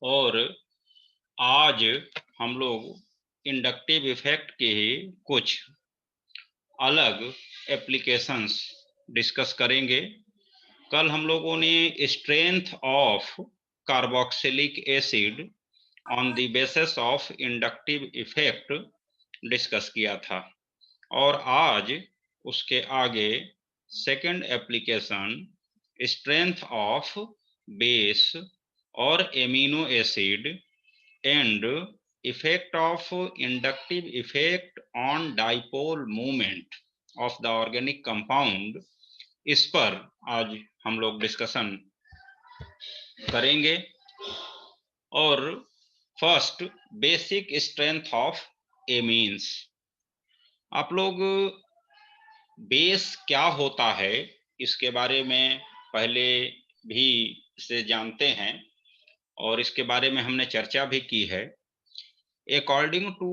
और आज हम लोग इंडक्टिव इफेक्ट के ही कुछ अलग एप्लीकेशंस डिस्कस करेंगे। कल हम लोगों ने strength of carboxylic acid on the basis of inductive effect discuss किया था, और आज उसके आगे second application strength of base और amino acid and effect of inductive effect on dipole moment of the organic compound, इस पर आज हम लोग डिस्कशन करेंगे। और first, basic strength of amines. आप लोग बेस क्या होता है इसके बारे में पहले भी से जानते हैं, और इसके बारे में हमने चर्चा भी की है। According to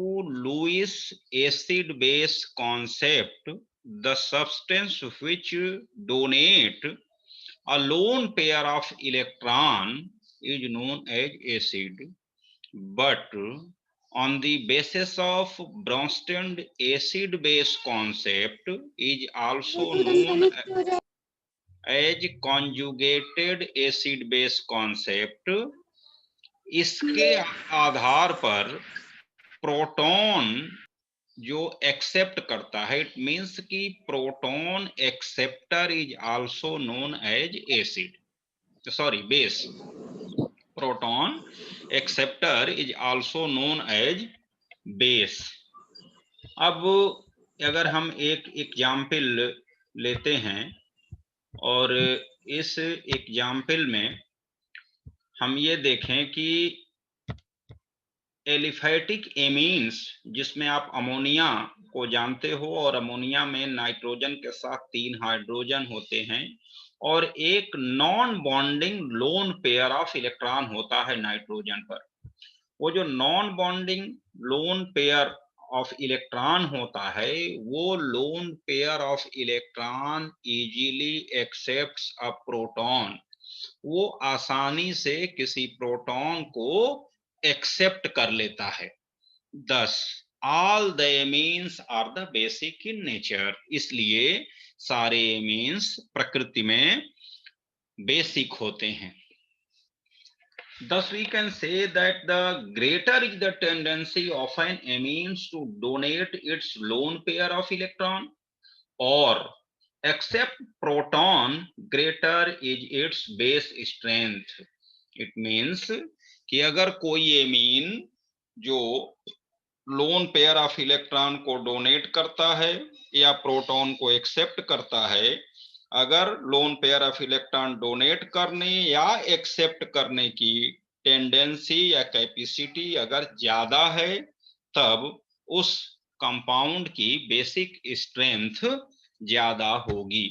Lewis acid-base concept, the substance which donate a lone pair of electron is known as acid. But on the basis of Bronsted acid-base concept is also known as conjugated acid-base concept. इसके आधार पर proton जो accept करता है, it means कि proton acceptor is also known as acid, sorry base. Proton acceptor is also known as base. अब अगर हम एक एग्जाम्पल लेते हैं, और इस एग्जाम्पल में हम ये देखें कि एलिफैटिक एमीन्स, जिसमें आप अमोनिया को जानते हो, और अमोनिया में नाइट्रोजन के साथ 3 हाइड्रोजन होते हैं, और एक non bonding loan pair of electron होता है नाइट्रोजन पर। वो जो non bonding loan pair of electron होता है, वो loan pair of electron easily accepts a proton. वो आसानी से किसी प्रोटॉन को एक्सेप्ट कर लेता है। Thus, all the amines are the basic in nature. इसलिए सारे amines प्रकृति में बेसिक होते हैं। Thus, we can say that the greater is the tendency of an amines to donate its lone pair of electron or accept proton, greater is its base strength. It means कि अगर कोई amine जो lone pair of electron को donate करता है या proton को accept करता है, अगर loan pair of electron donate करने या एक्सेप्ट करने की टेंडेंसी या कैपेसिटी अगर ज्यादा है, तब उस कंपाउंड की बेसिक स्ट्रेंथ ज्यादा होगी,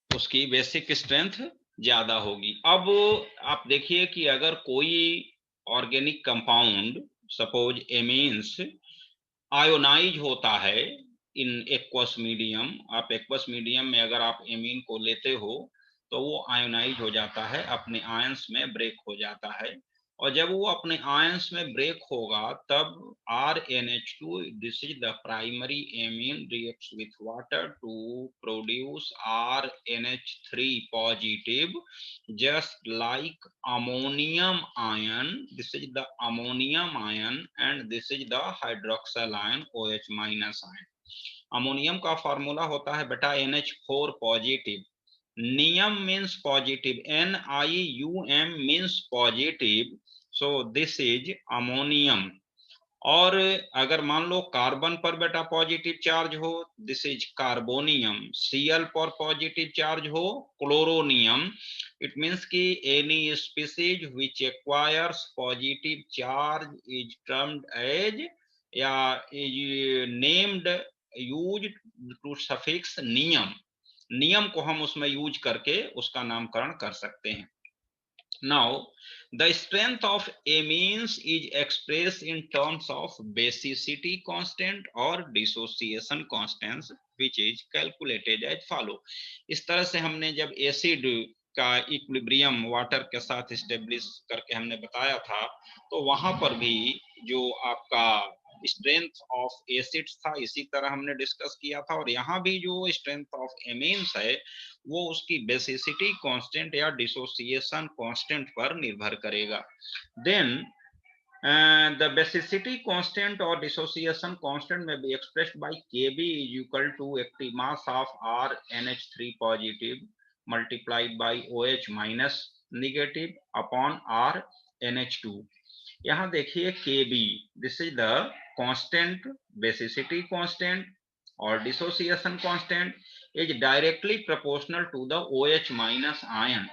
उसकी बेसिक स्ट्रेंथ ज्यादा होगी। अब आप देखिए कि अगर कोई organic compound, suppose amines, ionize होता है इन एक्वस मीडियम, आप एक्वस मीडियम में अगर आप एमीन को लेते हो तो वो आयोनाइज हो जाता है, अपने आयंस में ब्रेक हो जाता है, और जब वो अपने आयंस में ब्रेक होगा तब RNH2, this is the primary amine, reacts with water to produce RNH3 positive, just like ammonium ion. This is the ammonium ion and this is the hydroxyl ion, OH minus ion. Ammonium का formula होता है बेटा NH4 positive, nium means positive, NiUm means positive, so this is ammonium. और अगर मान लो carbon पर बेटा पॉजिटिव चार्ज हो, दिस इज कार्बोनियम। Cl पर पॉजिटिव चार्ज हो, क्लोरोनियम। इट मीन्स कि any species which acquires positive charge is termed as या is named use to suffix nium. Nium को हम उसमें यूज करके उसका नामकरण कर सकते हैं। Now, the strength of amines is expressed in terms of basicity constant or dissociation constants, which is calculated as follow. इस तरह से हमने जब एसिड का इक्विलिब्रियम वाटर के साथ स्टेब्लिश करके हमने बताया था, तो वहां पर भी जो आपका स्ट्रेंथ ऑफ एसिड्स था इसी तरह हमने डिस्कस किया था, और यहाँ भी जो स्ट्रेंथ ऑफ एमीन्स है वो उसकी बेसिसिटी कांस्टेंट या डिसोसिएशन कांस्टेंट पर निर्भर करेगा। Then the basicity constant or dissociation constant may be expressed by Kb is equal to active mass of RNH3 positive multiplied by OH minus negative upon RNH2. यहाँ देखिए Kb, this is the constant, basicity constant or dissociation constant is directly proportional to the OH minus ion.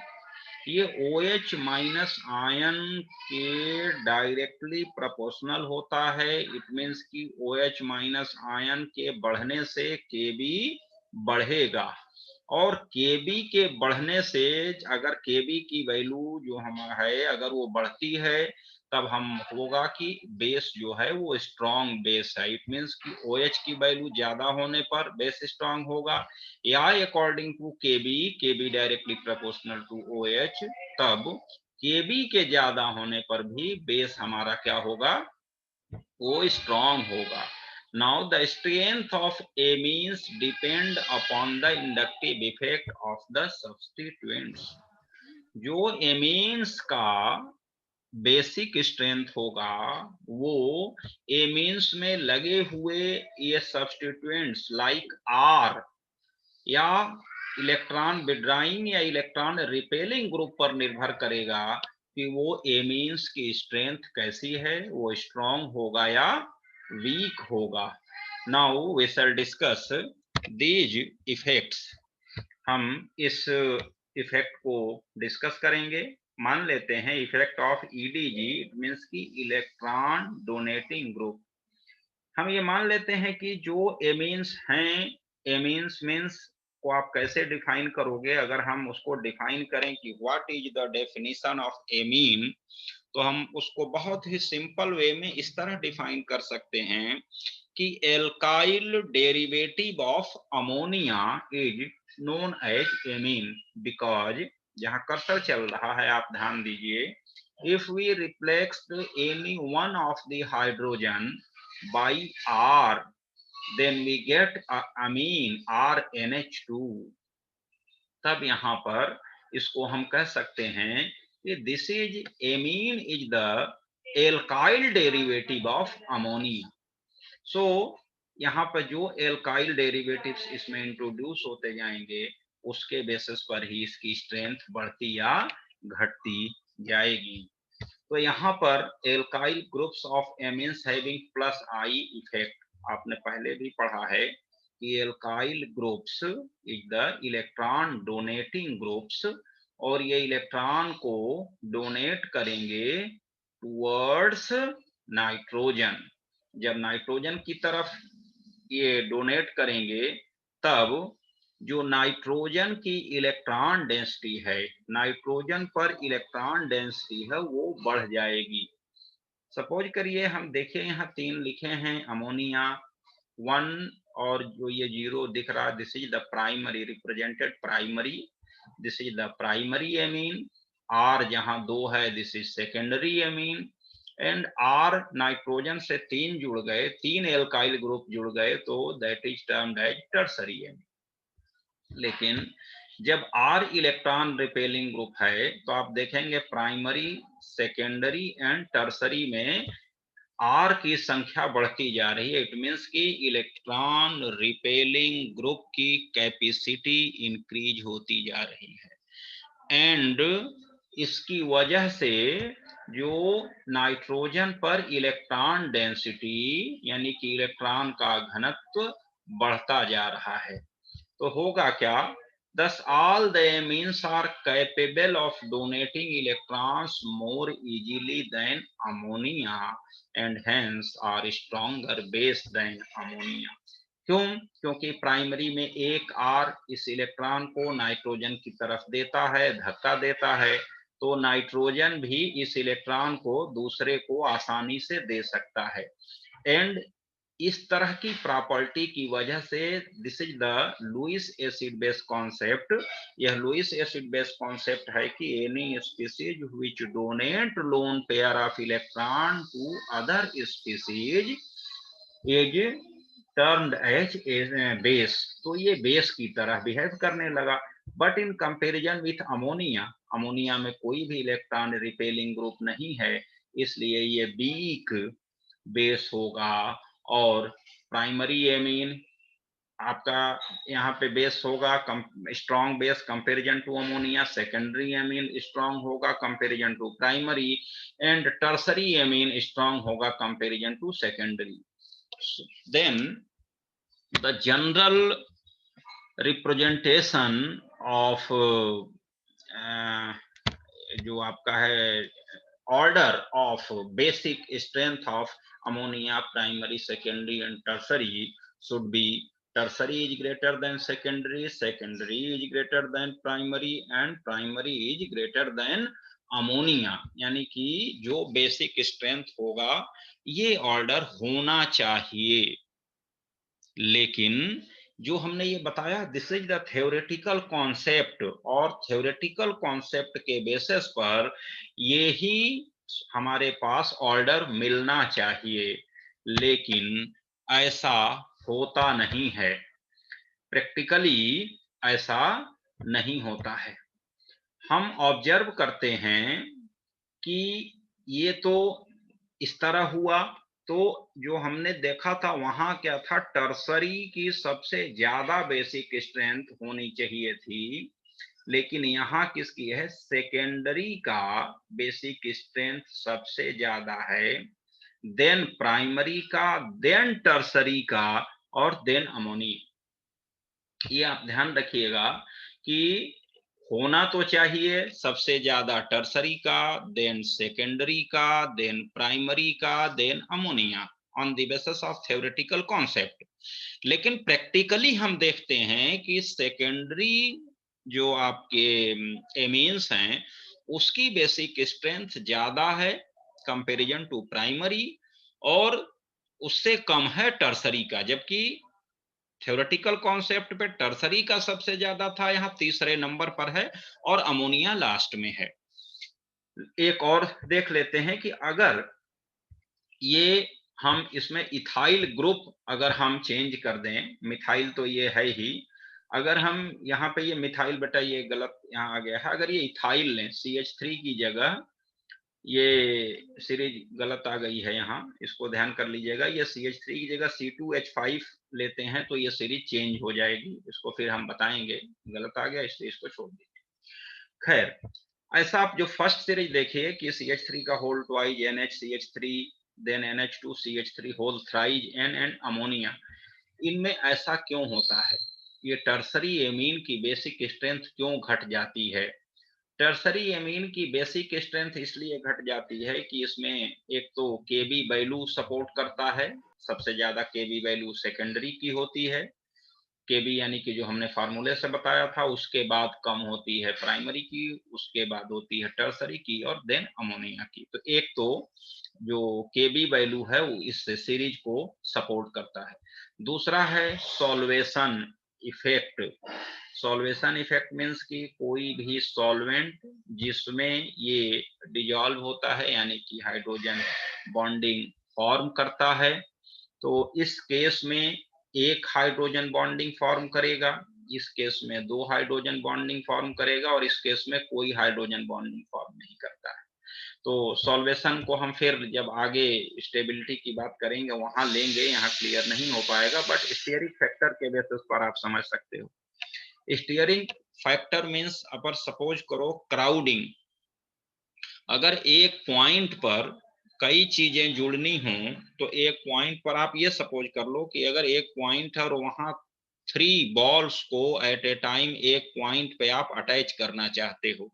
ये OH minus ion के directly proportional होता है। It means कि OH minus ion के बढ़ने से Kb बढ़ेगा, और Kb के बढ़ने से अगर Kb की वैल्यू जो हम है अगर वो बढ़ती है तब हम होगा कि बेस जो है वो स्ट्रॉन्ग बेस है। इट मीन्स कि OH की वैल्यू ज्यादा होने पर बेस स्ट्रॉन्ग होगा, या according to Kb directly proportional to OH, तब Kb के ज्यादा होने पर भी बेस हमारा क्या होगा, वो स्ट्रॉन्ग होगा। Now the strength of amines depend upon the inductive effect of the substituents. जो एमीन्स का बेसिक स्ट्रेंथ होगा वो एमीन्स में लगे हुए ये सब्स्टिट्यूएंट्स लाइक आर या इलेक्ट्रॉन विड्राइंग या इलेक्ट्रॉन रिपेलिंग ग्रुप पर निर्भर करेगा कि वो एमीन्स की स्ट्रेंथ कैसी है, वो स्ट्रॉन्ग होगा या वीक होगा। Now we shall discuss these effects. हम इस इफेक्ट को डिस्कस करेंगे। मान लेते हैं effect of EDG, it means की इलेक्ट्रॉन डोनेटिंग ग्रुप। हम ये मान लेते हैं कि जो एमीन्स हैं, एमीन्स मीन्स को आप कैसे डिफाइन करोगे, अगर हम उसको डिफाइन करें कि what is the definition of amine, तो हम उसको बहुत ही सिंपल वे में इस तरह डिफाइन कर सकते हैं कि alkyl derivative of ammonia is known as amine because, जहां कर्सर चल रहा है आप ध्यान दीजिए, if we replace any one of the hydrogen by R, then we get amine RNH2। तब यहां पर इसको हम कह सकते हैं कि this is amine is the alkyl derivative of ammonia. So यहाँ पर जो एल्काइल डेरिवेटिव्स इसमें इंट्रोड्यूस होते जाएंगे उसके बेसिस पर ही इसकी स्ट्रेंथ बढ़ती या घटती जाएगी। तो यहाँ पर alkyl groups of amines having plus I effect आपने पहले भी पढ़ा है कि alkyl groups is the electron donating groups, और ये इलेक्ट्रॉन को डोनेट करेंगे टुवर्ड्स नाइट्रोजन। जब नाइट्रोजन की तरफ ये डोनेट करेंगे तब जो नाइट्रोजन की इलेक्ट्रॉन डेंसिटी है, नाइट्रोजन पर इलेक्ट्रॉन डेंसिटी है वो बढ़ जाएगी। सपोज करिए हम देखें यहाँ 3 लिखे हैं अमोनिया 1, और जो ये 0 दिख रहा है this is the primary represented primary, this is the primary amine. R जहां 2 है this is secondary amine, and R nitrogen से 3 जुड़ गए, 3 एल्काइल ग्रुप जुड़ गए तो that is termed as tertiary amine. लेकिन जब R इलेक्ट्रॉन रिपेलिंग ग्रुप है तो आप देखेंगे प्राइमरी, सेकेंडरी एंड टर्सरी में R की संख्या बढ़ती जा रही है। इट मीन्स कि इलेक्ट्रॉन रिपेलिंग ग्रुप की कैपेसिटी इंक्रीज होती जा रही है, एंड इसकी वजह से जो नाइट्रोजन पर इलेक्ट्रॉन डेंसिटी यानी कि इलेक्ट्रॉन का घनत्व बढ़ता जा रहा है। तो होगा क्या, thus all the amines are capable of donating electrons more easily than ammonia and hence are stronger base than ammonia। क्यों? क्योंकि प्राइमरी में एक R इस इलेक्ट्रॉन को नाइट्रोजन की तरफ देता है, धक्का देता है, तो नाइट्रोजन भी इस इलेक्ट्रॉन को दूसरे को आसानी से दे सकता है, एंड इस तरह की प्रॉपर्टी की वजह से this is the Lewis acid base concept. यह लुईस एसिड बेस कॉन्सेप्ट है कि any species which donate lone pair of electron to other species is termed as base. तो ये बेस की तरह बिहेव करने लगा। But in comparison with ammonia, ammonia में कोई भी इलेक्ट्रॉन रिपेलिंग ग्रुप नहीं है, इसलिए ये वीक बेस होगा। और प्राइमरी एमीन आपका यहाँ पे बेस होगा strong base comparison to ammonia, secondary amine strong होगा comparison to primary, and tertiary amine strong होगा comparison to secondary. Then the general representation of जो आपका है order of basic strength of ammonia primary, secondary and tertiary should be tertiary is greater than secondary, secondary is greater than primary and primary is greater than ammonia। यानी कि जो basic strength होगा ये order होना चाहिए। लेकिन जो हमने ये बताया this is the theoretical concept, और थ्योरेटिकल कॉन्सेप्ट के बेसिस पर ये ही हमारे पास ऑर्डर मिलना चाहिए, लेकिन ऐसा होता नहीं है। प्रैक्टिकली ऐसा नहीं होता है। हम ऑब्जर्व करते हैं कि ये तो इस तरह हुआ, तो जो हमने देखा था वहां क्या था, टर्सरी की सबसे ज्यादा बेसिक स्ट्रेंथ होनी चाहिए थी, लेकिन यहाँ किसकी है, सेकेंडरी का बेसिक स्ट्रेंथ सबसे ज्यादा है, देन प्राइमरी का, देन टर्सरी का, और देन अमोनिया। ये आप ध्यान रखिएगा कि होना तो चाहिए सबसे ज्यादा टर्सरी का, देन सेकेंडरी का, देन प्राइमरी का, then ammonia, on the basis of theoretical concept. लेकिन प्रैक्टिकली हम देखते हैं कि सेकेंडरी जो आपके एमीन्स हैं उसकी बेसिक स्ट्रेंथ ज्यादा है कंपैरिजन टू प्राइमरी, और उससे कम है टर्सरी का, जबकि थ्योरेटिकल कॉन्सेप्ट पे टर्सरी का सबसे ज्यादा था, यहाँ तीसरे नंबर पर है, और अमोनिया लास्ट में है। एक और देख लेते हैं कि अगर ये हम इसमें इथाइल ग्रुप अगर हम चेंज कर दें, मिथाइल तो ये है ही, अगर हम यहाँ पे ये मिथाइल बेटा ये गलत यहाँ आ गया है, अगर ये इथाइल लें CH3 की जगह, ये सीरीज गलत आ गई है यहाँ, इसको ध्यान कर लीजिएगा, ये CH3 की जगह C2H5 लेते हैं तो ये सीरीज चेंज हो जाएगी, इसको फिर हम बताएंगे, गलत आ गया इसलिए इसको छोड़ दीजिए। खैर, ऐसा आप जो फर्स्ट सीरीज देखिए कि CH3 का whole twice NHCH3, then NH2CH3 whole thrice N and ammonia, इनमें ऐसा क्यों होता है, ये टर्सरी एमीन की बेसिक स्ट्रेंथ क्यों घट जाती है। टर्सरी एमीन की बेसिक स्ट्रेंथ इसलिए घट जाती है कि इसमें एक तो केबी वैल्यू सपोर्ट करता है, सबसे ज्यादा केबी वैल्यू सेकेंडरी की होती है, केबी यानी कि जो हमने फार्मूले से बताया था, उसके बाद कम होती है प्राइमरी की, उसके बाद होती है टर्सरी की, और देन अमोनिया की। तो एक तो जो केबी वैल्यू है वो इस सीरीज को सपोर्ट करता है। दूसरा है solvation effect. Solvation effect means कि कोई भी सॉल्वेंट जिसमें ये डिजॉल्व होता है यानी कि हाइड्रोजन बॉन्डिंग फॉर्म करता है, तो इस केस में एक हाइड्रोजन बॉन्डिंग फॉर्म करेगा, इस केस में दो हाइड्रोजन बॉन्डिंग फॉर्म करेगा, और इस केस में कोई हाइड्रोजन बॉन्डिंग फॉर्म नहीं करता है। तो सॉल्वेशन को हम फिर जब आगे स्टेबिलिटी की बात करेंगे वहां लेंगे, यहाँ क्लियर नहीं हो पाएगा, बट स्टीयरिंग फैक्टर के बेसिस पर आप समझ सकते हो। स्टीयरिंग फैक्टर मीन्स अगर सपोज करो क्राउडिंग, अगर एक पॉइंट पर कई चीजें जुड़नी हो तो एक पॉइंट पर आप ये सपोज कर लो कि अगर एक पॉइंट है और वहां 3 बॉल्स को एट ए टाइम एक पॉइंट पे आप अटैच करना चाहते हो,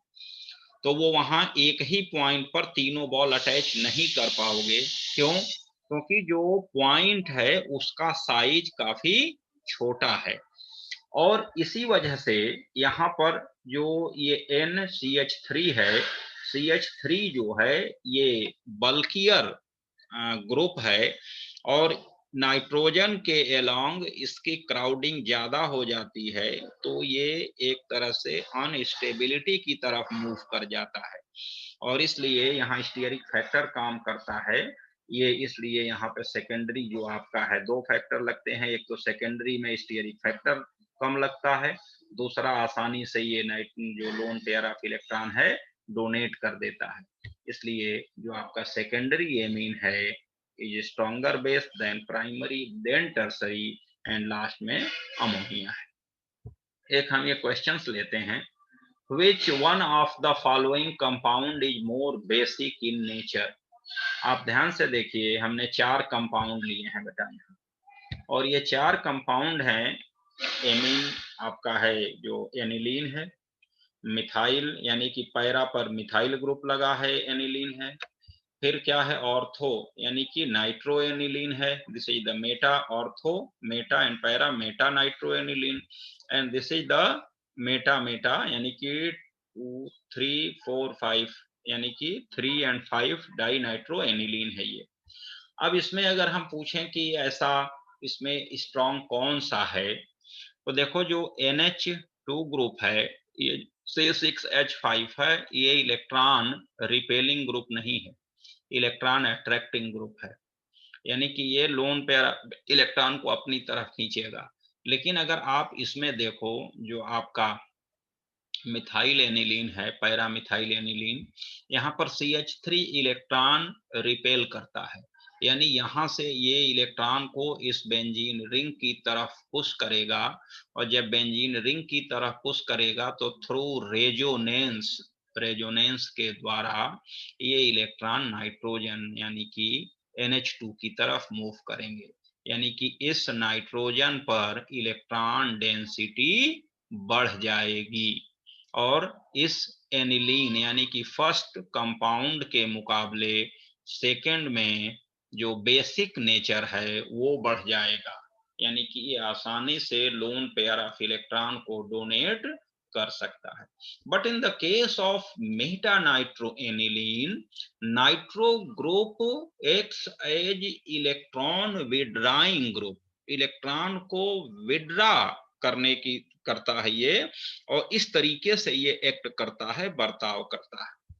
तो वो वहां एक ही पॉइंट पर तीनों बॉल अटैच नहीं कर पाओगे। क्यों? क्योंकि जो पॉइंट है उसका साइज काफी छोटा है, और इसी वजह से यहाँ पर जो ये NCH3 है, CH3 जो है ये बल्कियर ग्रुप है, और नाइट्रोजन के अलोंग इसकी क्राउडिंग ज्यादा हो जाती है, तो ये एक तरह से अनस्टेबिलिटी की तरफ मूव कर जाता है, और इसलिए यहाँ स्टीयरिक फैक्टर काम करता है। ये इसलिए यहाँ पे सेकेंडरी जो आपका है, दो फैक्टर लगते हैं, एक तो सेकेंडरी में स्टीयरिक फैक्टर कम लगता है, दूसरा आसानी से ये नाइट जो लोन पेयर ऑफ इलेक्ट्रॉन है डोनेट कर देता है। इसलिए जो आपका सेकेंडरी एमीन है is stronger base than primary than tertiary and last में अमोनिया है। एक हम ये क्वेश्चंस लेते हैं, which one of the following compound is more basic in nature? आप ध्यान से देखिए, हमने 4 कंपाउंड लिए हैं बेटा यहाँ, और ये 4 कंपाउंड हैं। एमीन आपका है जो एनिलीन है, मिथाइल यानी कि पैरा पर मिथाइल ग्रुप लगा है, एनिलीन है। फिर क्या है, ऑर्थो यानी कि नाइट्रो एनिलीन है, this is the Meta ortho, Meta and para Meta nitro aniline, and this is the Meta Meta यानी कि 2 3 4 5 यानी कि 3 एंड 5 डाई नाइट्रो एनिलीन है ये। अब इसमें अगर हम पूछें कि ऐसा इसमें स्ट्रॉन्ग कौन सा है, तो देखो जो NH2 ग्रुप है ये C6H5 है, ये इलेक्ट्रॉन रिपेलिंग ग्रुप नहीं है, इलेक्ट्रॉन अट्रैक्टिंग ग्रुप है, यानी कि ये लोन पेयर इलेक्ट्रॉन को अपनी तरफ खींचेगा। लेकिन अगर आप इसमें देखो जो आपका मिथाइल एनिलीन है, पैरा मिथाइल एनिलीन, यहाँ पर CH3 इलेक्ट्रॉन रिपेल करता है, यानी यहाँ से ये इलेक्ट्रॉन को इस बेंजीन रिंग की तरफ पुश करेगा, और जब बेंजीन रिंग की तरफ पुश करेगा तो थ्रू रेजोनेंस के द्वारा ये इलेक्ट्रॉन नाइट्रोजन यानी कि NH2 की तरफ मूव करेंगे, यानी कि इस नाइट्रोजन पर इलेक्ट्रॉन डेंसिटी बढ़ जाएगी, और इस एनिलीन यानी कि फर्स्ट कंपाउंड के मुकाबले सेकंड में जो बेसिक नेचर है वो बढ़ जाएगा, यानी कि ये आसानी से लोन पेयर ऑफ इलेक्ट्रॉन को डोनेट कर सकता है। But in the case of meta nitro aniline, nitro group acts as electron withdrawing group, electron को विड्रा करने की करता है ये, और इस तरीके से ये एक्ट करता है, बर्ताव करता है।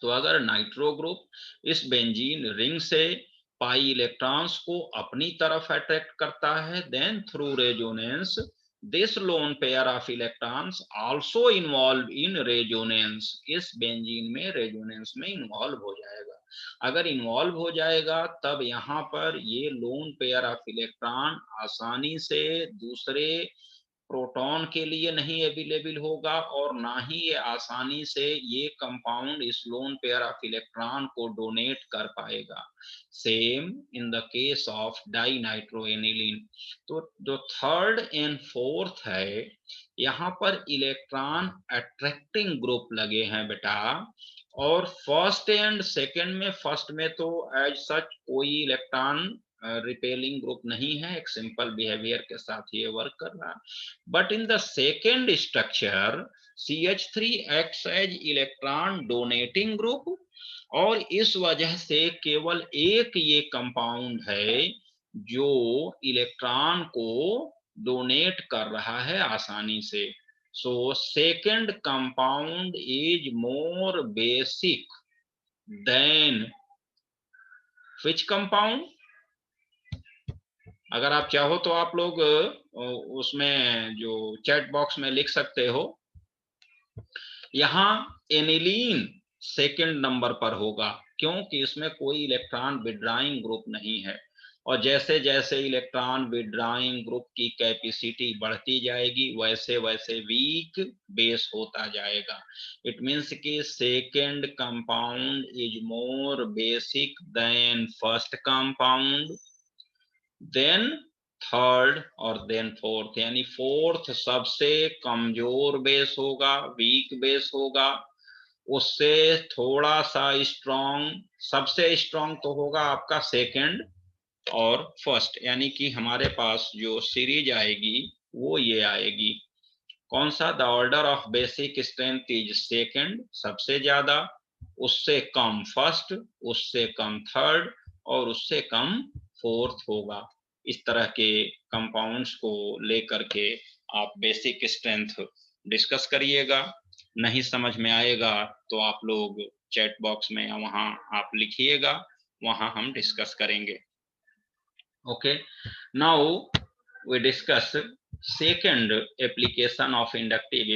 तो अगर नाइट्रो ग्रुप इस बेंजीन रिंग से पाई इलेक्ट्रॉन्स को अपनी तरफ अट्रैक्ट करता है, then through resonance this lone pair of electrons also involve in resonance, इस बेंजीन में रेजोनेंस में इन्वॉल्व हो जाएगा। अगर इन्वॉल्व हो जाएगा तब यहाँ पर ये लोन पेयर ऑफ इलेक्ट्रॉन आसानी से दूसरे प्रोटॉन के लिए नहीं अवेलेबल होगा, और ना ही ये आसानी से ये कंपाउंड इस लोन पेयर ऑफ इलेक्ट्रॉन को डोनेट कर पाएगा। Same in the case of di nitro aniline. तो जो थर्ड एंड फोर्थ है, यहाँ पर इलेक्ट्रॉन अट्रैक्टिंग ग्रुप लगे हैं बेटा, और फर्स्ट एंड सेकंड में, फर्स्ट में तो एज सच कोई इलेक्ट्रॉन रिपेलिंग ग्रुप नहीं है, एक सिंपल बिहेवियर के साथ ये वर्क कर रहा है। But in the second structure CH3 acts as electron donating group, और इस वजह से केवल एक ये कंपाउंड है जो इलेक्ट्रॉन को डोनेट कर रहा है आसानी से। So second compound is more basic than which compound? अगर आप चाहो तो आप लोग उसमें जो चैट बॉक्स में लिख सकते हो। यहाँ एनिलीन सेकंड नंबर पर होगा, क्योंकि इसमें कोई इलेक्ट्रॉन विड्राइंग ग्रुप नहीं है, और जैसे जैसे इलेक्ट्रॉन विड्राइंग ग्रुप की कैपेसिटी बढ़ती जाएगी वैसे वैसे वीक बेस होता जाएगा। इट मीन्स कि second compound is more basic than first compound, then third और देन फोर्थ, यानी फोर्थ सबसे कमजोर बेस होगा, वीक बेस होगा, उससे थोड़ा सा स्ट्रॉन्ग, सबसे स्ट्रॉन्ग तो होगा आपका सेकंड और फर्स्ट, यानी कि हमारे पास जो सीरीज आएगी वो ये आएगी। कौन सा? The order of basic strength is second सबसे ज्यादा, उससे कम फर्स्ट, उससे कम थर्ड, और उससे कम फोर्थ होगा। इस तरह के कंपाउंड्स को लेकर के आप बेसिक स्ट्रेंथ डिस्कस करिएगा। नहीं समझ में आएगा तो आप लोग चैट बॉक्स में या वहाँ आप लिखिएगा, वहाँ हम डिस्कस करेंगे। Okay, now we discuss second application of inductive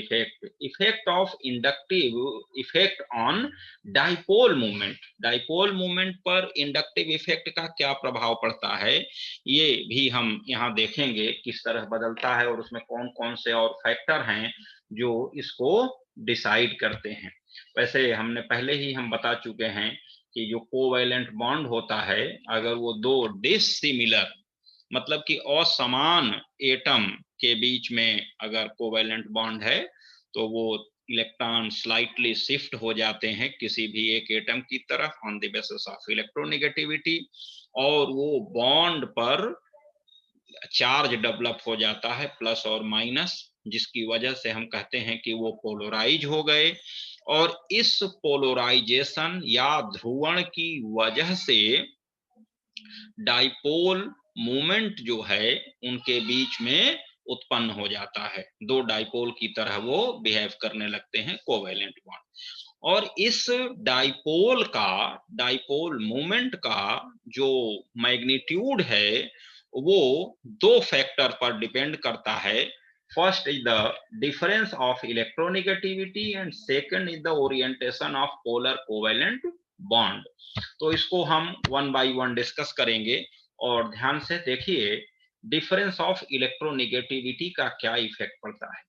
effect of inductive effect on dipole moment। dipole moment पर inductive effect का क्या प्रभाव पड़ता है, ये भी हम यहाँ देखेंगे किस तरह बदलता है और उसमें कौन कौन से और फैक्टर हैं जो इसको डिसाइड करते हैं। वैसे हमने पहले ही हम बता चुके हैं कि जो कोवैलेंट बॉन्ड होता है, अगर वो दो डिसिमिलर मतलब कि असमान एटम के बीच में अगर कोवैलेंट बॉन्ड है तो वो इलेक्ट्रॉन स्लाइटली शिफ्ट हो जाते हैं किसी भी एक एटम की तरफ on the basis of electronegativity, और वो बॉन्ड पर चार्ज डेवलप हो जाता है प्लस और माइनस, जिसकी वजह से हम कहते हैं कि वो पोलराइज हो गए। और इस पोलराइजेशन या ध्रुवण की वजह से डाइपोल मोमेंट जो है उनके बीच में उत्पन्न हो जाता है, दो डाइपोल की तरह वो बिहेव करने लगते हैं कोवैलेंट बॉन्ड। और इस डाइपोल मोमेंट का जो मैग्नीट्यूड है वो दो फैक्टर पर डिपेंड करता है। First is the difference of electronegativity and second is the orientation of polar covalent bond. तो इसको हम वन बाय वन डिस्कस करेंगे और ध्यान से देखिए डिफरेंस ऑफ इलेक्ट्रोनेगेटिविटी का क्या इफेक्ट पड़ता है।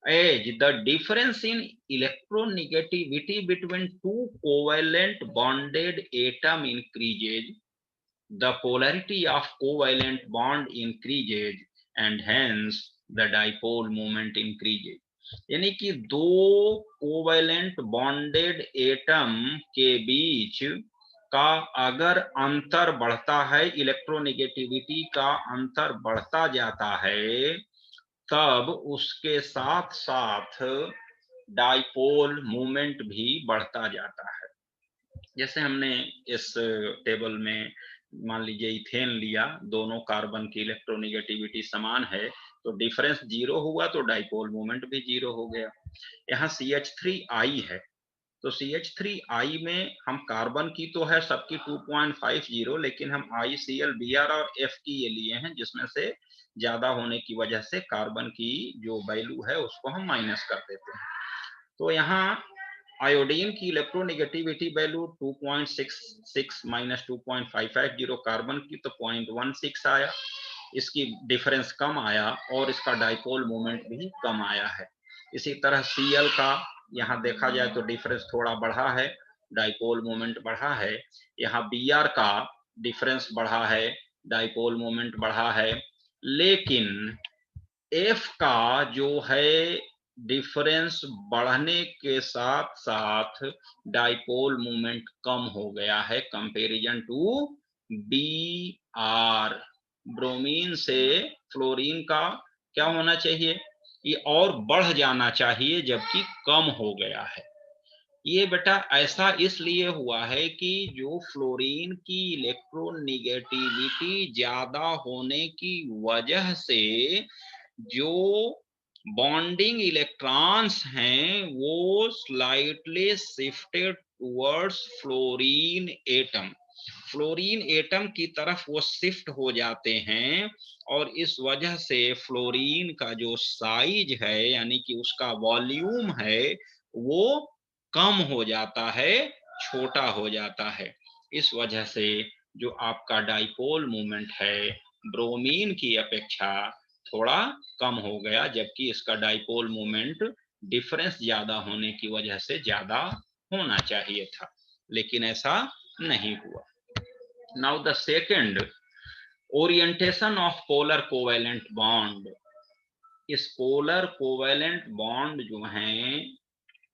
As the difference in electronegativity between two covalent bonded atom increases, the polarity of covalent bond increases and hence the dipole moment increases। यानी कि दो कोवैलेंट बॉन्डेड एटम के बीच का अगर अंतर बढ़ता है, इलेक्ट्रोनेगेटिविटी का अंतर बढ़ता जाता है, तब उसके साथ साथ डाइपोल मूवमेंट भी बढ़ता जाता है। जैसे हमने इस टेबल में मान लीजिए इथेन लिया, दोनों कार्बन की इलेक्ट्रोनेगेटिविटी समान है तो डिफरेंस जीरो हुआ तो डाइपोल मूवमेंट भी जीरो हो गया। यहाँ CH3I है तो CH3I में हम कार्बन की तो है सबकी 2.50, लेकिन हम ICl, Br और F की ये लिए हैं जिसमें से ज्यादा होने की वजह से कार्बन की जो वैल्यू है उसको हम माइनस कर देते हैं। तो यहाँ आयोडीन की इलेक्ट्रोनेगेटिविटी वैल्यू 2.66 माइनस 2.550, कार्बन की तो 0.16 आया, इसकी डिफरेंस कम आया और इसका डाइपोल मोमेंट भी कम आया है। इसी तरह Cl का यहाँ देखा जाए तो डिफरेंस थोड़ा बढ़ा है, डाइपोल मोमेंट बढ़ा है। यहाँ Br का डिफरेंस बढ़ा है, डाइपोल मोमेंट बढ़ा है, लेकिन F का जो है डिफरेंस बढ़ने के साथ साथ डाइपोल मोमेंट कम हो गया है कंपैरिजन टू Br। ब्रोमीन से फ्लोरीन का क्या होना चाहिए, ये और बढ़ जाना चाहिए जबकि कम हो गया है। ये बेटा ऐसा इसलिए हुआ है कि जो फ्लोरीन की इलेक्ट्रोनेगेटिविटी ज्यादा होने की वजह से जो बॉन्डिंग इलेक्ट्रॉन्स हैं वो slightly shifted towards fluorine atom की तरफ वो शिफ्ट हो जाते हैं, और इस वजह से फ्लोरीन का जो साइज है यानी कि उसका वॉल्यूम है वो कम हो जाता है, छोटा हो जाता है। इस वजह से जो आपका डाइपोल मोमेंट है ब्रोमीन की अपेक्षा थोड़ा कम हो गया, जबकि इसका डाइपोल मोमेंट डिफरेंस ज्यादा होने की वजह से ज्यादा होना चाहिए था, लेकिन ऐसा नहीं हुआ। Now the second orientation of polar covalent bond. इस पोलर कोवैलेंट बॉन्ड जो हैं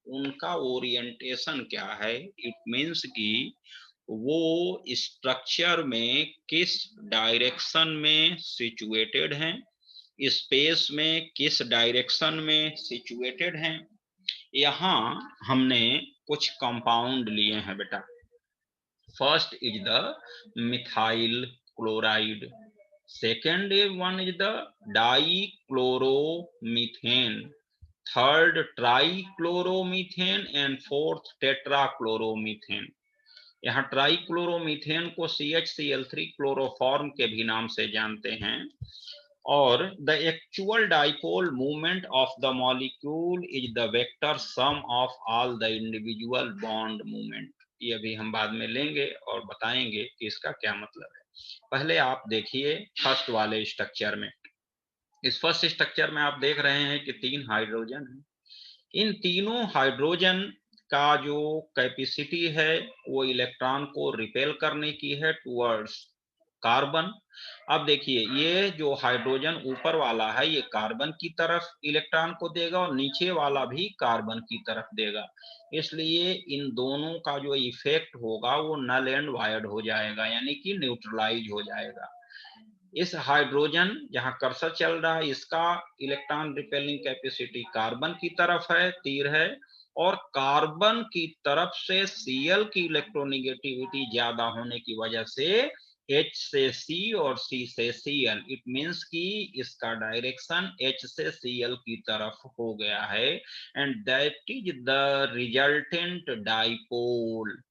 उनका ओरिएंटेशन क्या है, इट मीन्स कि वो स्ट्रक्चर में किस डायरेक्शन में सिचुएटेड हैं, स्पेस में किस डायरेक्शन में सिचुएटेड हैं। यहाँ हमने कुछ कंपाउंड लिए हैं बेटा। First is the methyl chloride, Second one is the dichloromethane, third trichloromethane and fourth tetrachloromethane. यहाँ ट्राइक्लोरोमीथेन को CHCl3 क्लोरोफॉर्म के भी नाम से जानते हैं। और the actual dipole movement of the molecule is the vector sum of all the individual bond movement. ये भी हम बाद में लेंगे और बताएंगे कि इसका क्या मतलब है। पहले आप देखिए फर्स्ट वाले स्ट्रक्चर में। इस फर्स्ट स्ट्रक्चर में आप देख रहे हैं कि 3 हाइड्रोजन है। इन तीनों हाइड्रोजन का जो कैपेसिटी है वो इलेक्ट्रॉन को रिपेल करने की है टुवर्ड्स कार्बन। अब देखिए ये जो हाइड्रोजन ऊपर वाला है ये कार्बन की तरफ इलेक्ट्रॉन को देगा और नीचे वाला भी कार्बन की तरफ देगा। इसलिए इन दोनों का जो इफेक्ट होगा वो नल एंड वायर्ड हो जाएगा, यानी कि न्यूट्रलाइज हो जाएगा। इस हाइड्रोजन जहां कर्सर चल रहा है इसका इलेक्ट्रॉन रिपेलिंग कैपेसिटी कार्बन की तरफ है, तीर है, और कार्बन की तरफ से Cl की इलेक्ट्रोनेगेटिविटी ज्यादा होने की वजह से H से C और C से Cl, इट मींस कि इसका डायरेक्शन H से Cl की तरफ हो गया है and that is the resultant dipole.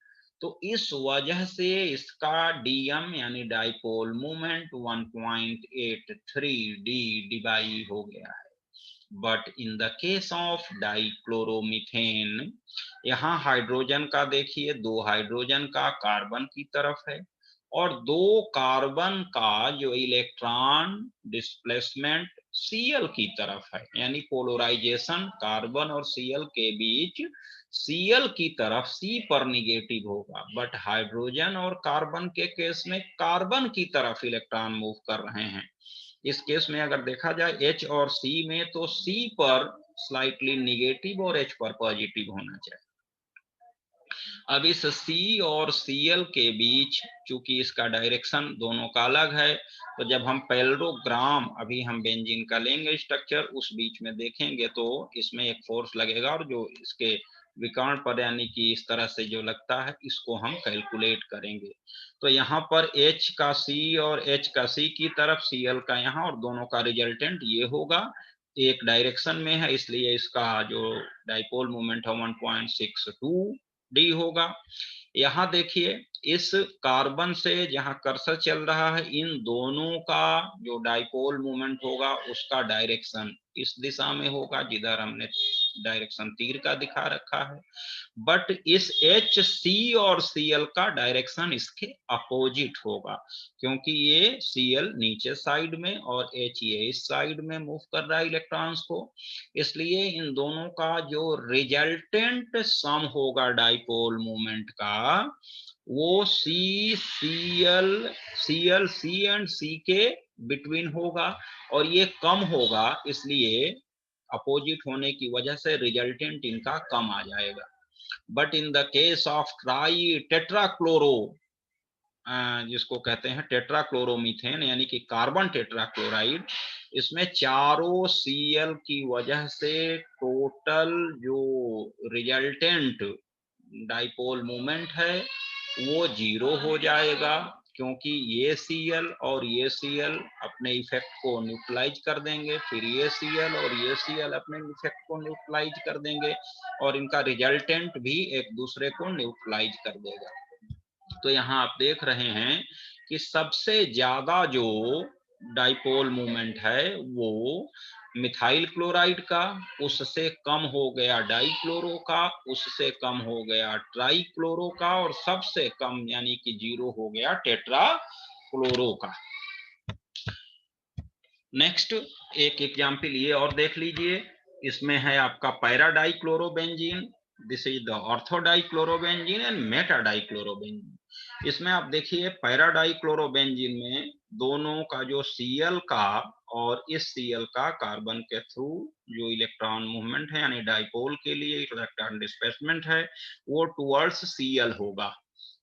तो इस वजह से इसका डीएम यानी डाइपोल मोमेंट 1.83 डी डिबाई हो गया है। But in the case of dichloromethane, यहाँ हाइड्रोजन का देखिए 2 हाइड्रोजन का कार्बन की तरफ है और 2 कार्बन का जो इलेक्ट्रॉन डिस्प्लेसमेंट Cl की तरफ है, यानी पोलराइजेशन कार्बन और Cl के बीच Cl की तरफ C पर निगेटिव होगा। बट हाइड्रोजन और कार्बन के केस में कार्बन की तरफ इलेक्ट्रॉन मूव कर रहे हैं। इस केस में अगर देखा जाए H और C में तो C पर स्लाइटली निगेटिव और H पर पॉजिटिव होना चाहिए। अब इस C और Cl के बीच चूंकि इसका डायरेक्शन दोनों का अलग है, तो जब हम पैरेललोग्राम अभी हम बेंजीन का लेंगे स्ट्रक्चर उस बीच में देखेंगे तो इसमें एक फोर्स लगेगा और जो इसके विकर्ण पर यानी कि इस तरह से जो लगता है इसको हम कैलकुलेट करेंगे। तो यहाँ पर H का C और H का C की तरफ Cl का यहाँ और दोनों का रिजल्टेंट ये होगा, एक डायरेक्शन में है इसलिए इसका जो डाइपोल मोमेंट है 1.62 डी होगा। यहाँ देखिए इस कार्बन से जहां कर्सर चल रहा है इन दोनों का जो डाइपोल मोमेंट होगा उसका डायरेक्शन इस दिशा में होगा जिधर हमने डायरेक्शन तीर का दिखा रखा है। बट इस एच सी और Cl का डायरेक्शन इसके अपोजिट होगा, क्योंकि ये Cl नीचे साइड में और H ये इस साइड में मूव कर रहा है इलेक्ट्रॉन्स को। इसलिए इन दोनों का जो रिजल्टेंट सम होगा डाइपोल मोमेंट का वो Cl C एंड C के बिटवीन होगा और ये कम होगा, इसलिए अपोजिट होने की वजह से रिजल्टेंट इनका कम आ जाएगा। But in the case of try टेट्राक्लोरो, जिसको कहते हैं टेट्राक्लोरोमीथेन यानी कि कार्बन टेट्राक्लोराइड, इसमें चारों Cl की वजह से टोटल जो रिजल्टेंट डाइपोल मोमेंट है वो 0 हो जाएगा, क्योंकि ये Cl और ये Cl अपने इफेक्ट को न्यूट्रलाइज कर देंगे, फिर ये Cl और ये Cl अपने इफेक्ट को न्यूट्रलाइज कर देंगे और इनका रिजल्टेंट भी एक दूसरे को न्यूट्रलाइज कर देगा। तो यहाँ आप देख रहे हैं कि सबसे ज्यादा जो डाइपोल मोमेंट है वो मिथाइल क्लोराइड का, उससे कम हो गया डाइक्लोरो का, उससे कम हो गया ट्राइक्लोरो का और सबसे कम यानी कि 0 हो गया टेट्रा क्लोरो का। नेक्स्ट एक एग्जाम्पल ये और देख लीजिए, इसमें है आपका पैराडाइक्लोरोबेंजीन, दिस इज द ऑर्थोडाइक्लोरोबेंजीन एंड मेटाडाइक्लोरोबेंजीन। इसमें आप देखिए पैराडाइक्लोरोबेंजीन में दोनों का जो Cl का और इस Cl का कार्बन के थ्रू जो इलेक्ट्रॉन मूवमेंट है यानी डाइपोल के लिए इलेक्ट्रॉन डिस्प्लेसमेंट है वो टुवर्ड्स Cl होगा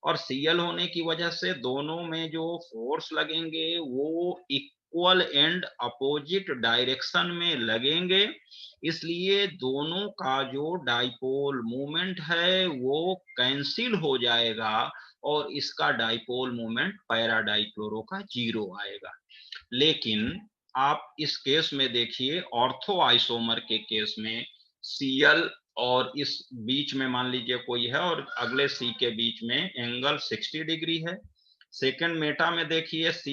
और Cl होने की वजह से दोनों में जो फोर्स लगेंगे वो इक्वल एंड अपोजिट डायरेक्शन में लगेंगे, इसलिए दोनों का जो डाइपोल मोमेंट है वो कैंसिल हो जाएगा और इसका डाइपोल मोमेंट पैराडाइक्लोरो का 0 आएगा। लेकिन आप इस केस में देखिए ऑर्थो आइसोमर के केस में Cl और इस बीच में मान लीजिए कोई है और अगले C के बीच में एंगल 60 डिग्री है। सेकंड मेटा में देखिए C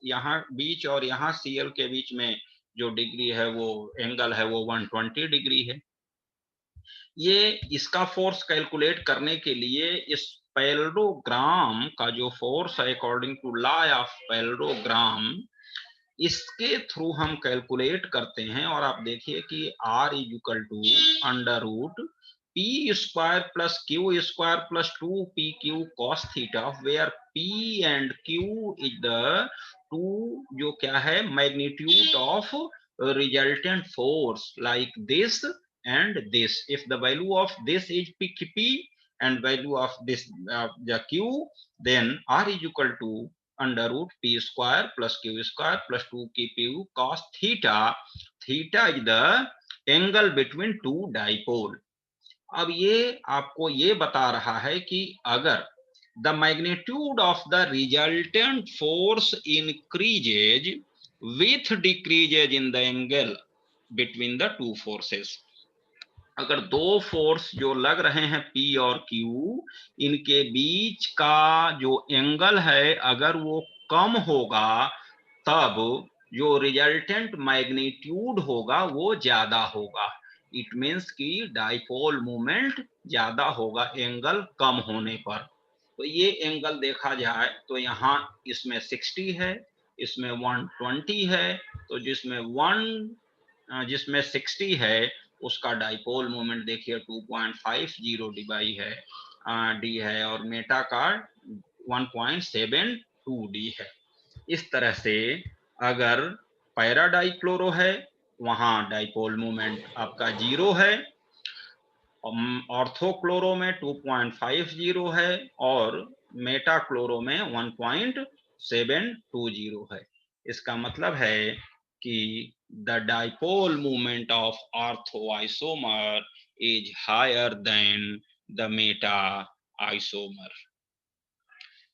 यहाँ बीच और यहाँ Cl के बीच में जो डिग्री है वो एंगल है वो 120 डिग्री है। ये इसका फोर्स कैलकुलेट करने के लिए इस पैरेललोग्राम का जो फोर्स है according to law of parallelogram, इसके थ्रू हम कैलकुलेट करते हैं और आप देखिए कि R is equal to under root P square plus Q square plus 2pq cos theta, where P and Q is the two जो क्या है magnitude of resultant force like this and this. If the value of this is P and value of this the Q, then R is equal to under root P square plus Q square plus 2pq cos theta. Theta is the angle between two dipole. अब ये आपको ये बता रहा है कि अगर the magnitude of the resultant force increases with decreases in the angle between the two forces, अगर दो फोर्स जो लग रहे हैं P और Q, इनके बीच का जो एंगल है अगर वो कम होगा तब जो रिजल्टेंट मैग्नीट्यूड होगा वो ज्यादा होगा। इट मीन्स कि डाइपोल मोमेंट ज्यादा होगा एंगल कम होने पर। तो ये एंगल देखा जाए तो यहाँ इसमें 60 है, इसमें 120 है, तो जिसमें 60 है उसका डाइपोल मोमेंट देखिए 2.50 डिवाई है डी है और मेटा का 1.72 डी है। इस तरह से अगर पैरा डाइक्लोरो है वहां डाइपोल मोमेंट आपका 0 है, ऑर्थोक्लोरो में 2.50 है और मेटा क्लोरो में 1.720 है। इसका मतलब है कि the dipole moment of ortho isomer is higher than the meta isomer.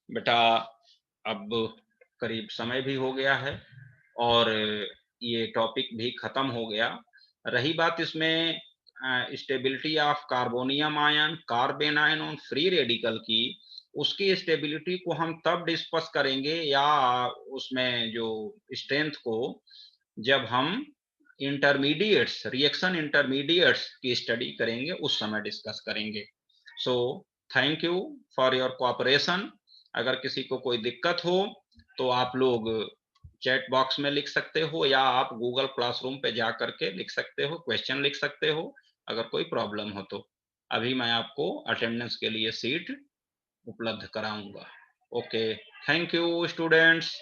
बेटा अब करीब समय भी हो गया है और ये टॉपिक भी खत्म हो गया। रही बात इसमें stability of carbonium ion, carbon ion on free radical की, उसकी स्टेबिलिटी को हम तब डिस्कस करेंगे या उसमें जो स्ट्रेंथ को जब हम इंटरमीडिएट्स रिएक्शन इंटरमीडिएट्स की स्टडी करेंगे उस समय डिस्कस करेंगे। So thank you for your cooperation. अगर किसी को कोई दिक्कत हो तो आप लोग चैट बॉक्स में लिख सकते हो या आप गूगल क्लासरूम पे जा करके लिख सकते हो, क्वेश्चन लिख सकते हो अगर कोई प्रॉब्लम हो तो। अभी मैं आपको अटेंडेंस के लिए सीट उपलब्ध कराऊंगा। Okay, thank you students.